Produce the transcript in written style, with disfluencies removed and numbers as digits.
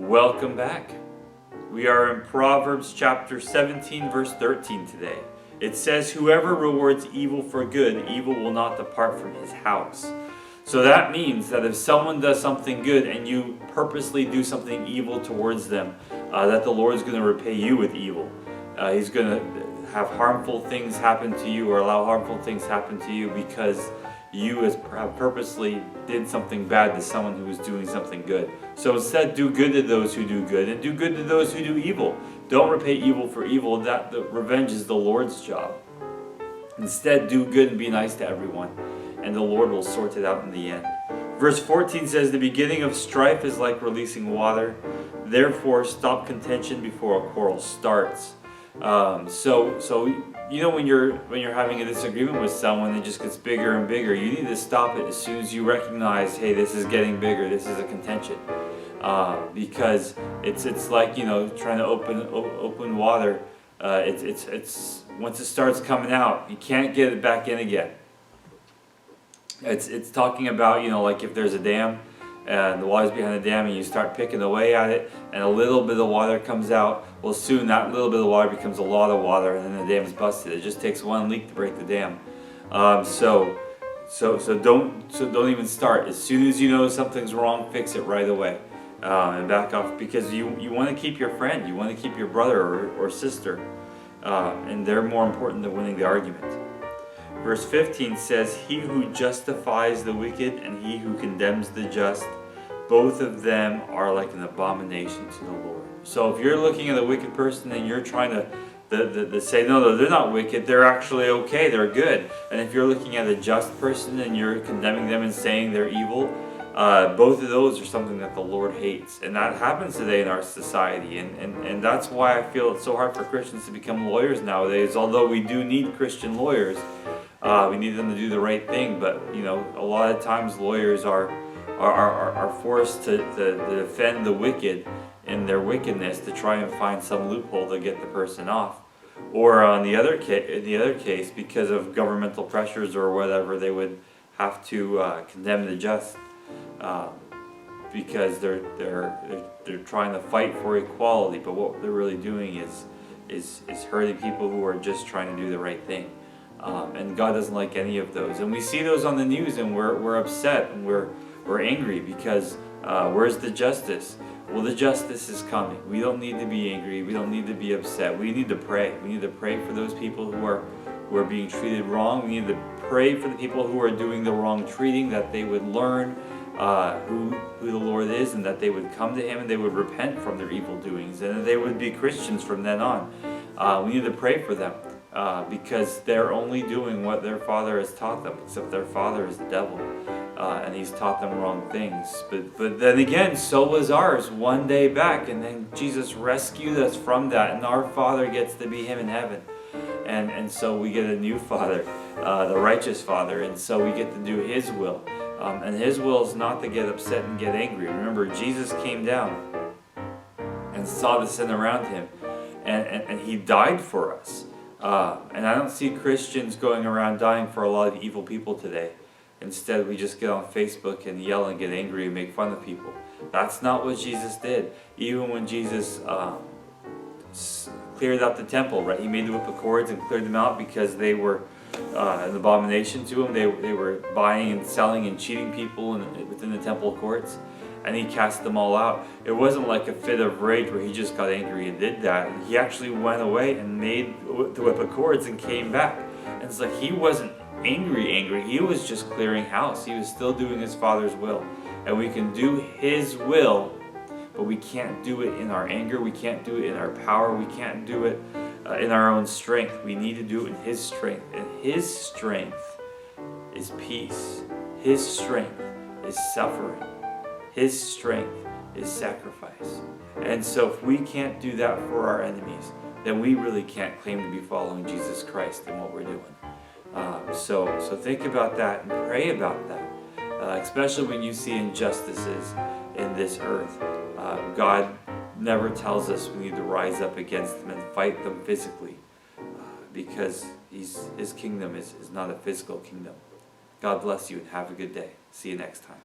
Welcome back. We are in Proverbs chapter 17 verse 13 today. It says, "Whoever rewards evil for good, evil will not depart from his house." So that means that if someone does something good and you purposely do something evil towards them, that the Lord is going to repay you with evil. He's going to have harmful things happen to you or allow harmful things happen to you because you have purposely did something bad to someone who was doing something good. So instead, do good to those who do good and do good to those who do evil. Don't repay evil for evil. That the revenge is the Lord's job. Instead, do good and be nice to everyone, and the Lord will sort it out in the end. Verse 14 says, "The beginning of strife is like releasing water. Therefore, stop contention before a quarrel starts." So you know when you're having a disagreement with someone, it just gets bigger and bigger. You need to stop it as soon as you recognize, hey, this is getting bigger. This is a contention, because it's like trying to open water. It's once it starts coming out, you can't get it back in again. It's talking about like if there's a dam and the water's behind the dam and you start picking away at it and a little bit of water comes out, well soon that little bit of water becomes a lot of water and then the dam's busted. It just takes one leak to break the dam. So don't even start. As soon as you know something's wrong, fix it right away, and back off, because you want to keep your friend, you want to keep your brother or sister, and they're more important than winning the argument. Verse 15 says, "He who justifies the wicked and he who condemns the just, both of them are like an abomination to the Lord." So if you're looking at a wicked person and you're trying to say, no, they're not wicked, they're actually okay, they're good. And if you're looking at a just person and you're condemning them and saying they're evil, both of those are something that the Lord hates. And that happens today in our society. And that's why I feel it's so hard for Christians to become lawyers nowadays. Although we do need Christian lawyers, we need them to do the right thing. But a lot of times lawyers are forced to defend the wicked in their wickedness, to try and find some loophole to get the person off. Or in the other case, because of governmental pressures or whatever, they would have to condemn the just, because they're trying to fight for equality. But what they're really doing is hurting people who are just trying to do the right thing. And God doesn't like any of those. And we see those on the news, and we're upset and we're angry because where's the justice? Well, the justice is coming. We don't need to be angry. We don't need to be upset. We need to pray. We need to pray for those people who are being treated wrong. We need to pray for the people who are doing the wrong treating, that they would learn who the Lord is, and that they would come to Him and they would repent from their evil doings, and that they would be Christians from then on. We need to pray for them. Because they're only doing what their father has taught them, except their father is the devil, and he's taught them wrong things. But then again, so was ours one day back, and then Jesus rescued us from that, and our Father gets to be Him in heaven, and so we get a new Father, the righteous Father, and so we get to do His will, and His will is not to get upset and get angry. Remember, Jesus came down and saw the sin around Him, and He died for us. And I don't see Christians going around dying for a lot of evil people today. Instead, we just get on Facebook and yell and get angry and make fun of people. That's not what Jesus did. Even when Jesus cleared out the temple, right? He made the whip of cords and cleared them out because they were an abomination to Him. They were buying and selling and cheating people within the temple courts. And He cast them all out. It wasn't like a fit of rage where He just got angry and did that. He actually went away and made the whip of cords and came back. And it's like He wasn't angry. He was just clearing house. He was still doing His Father's will. And we can do His will, but we can't do it in our anger. We can't do it in our power. We can't do it in our own strength. We need to do it in His strength. And His strength is peace. His strength is suffering. His strength is sacrifice. And so if we can't do that for our enemies, then we really can't claim to be following Jesus Christ in what we're doing. So think about that and pray about that, especially when you see injustices in this earth. God never tells us we need to rise up against them and fight them physically, because His kingdom is not a physical kingdom. God bless you and have a good day. See you next time.